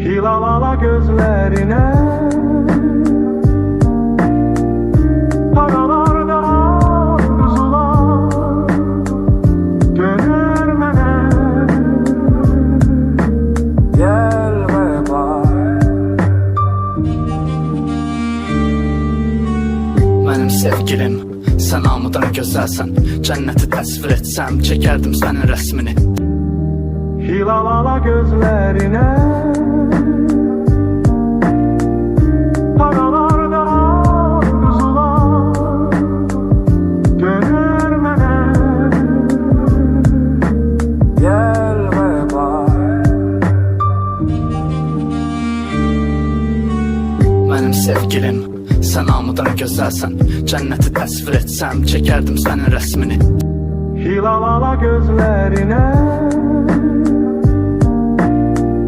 Hilalala gözlerine paralarda arzular döner mene. Gelme bak. Mənim sevgilim, sən hamıdan gözəlsən. Cənnəti təsvir etsəm, çəkərdim sənin rəsmini. Hilalala gözlerine paralarda arzular döner mene. Gelme bak. Mənim sevgilim, sən hamıdan gözəlsən. Cənnəti təsvir etsəm, çəkərdim sənin rəsmini. Hilalala gözlerine